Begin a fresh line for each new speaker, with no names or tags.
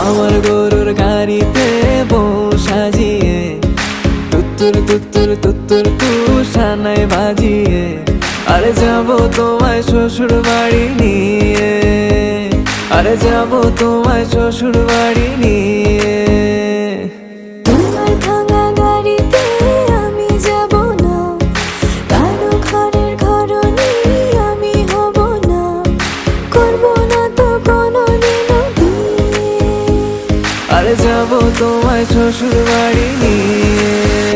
আমার গরুর গাড়িতে বউ সাজিয়ে তুত্তুর তুত্তুর তুত্তুর তু সানাই বাজিয়ে আরে যাবো তোমায় শ্বশুর বাড়ি নিয়ে, আরে যাবো তোমায় শ্বশুর বাড়ি নিয়ে।
তোমার ভাঙা গাড়িতে আমি যাব না, কারো ঘরের ঘরনি আমি হব না, করব না তো কোনোদিনও বিয়ে।
আরে যাবো তোমায় শ্বশুর বাড়ি নিয়ে।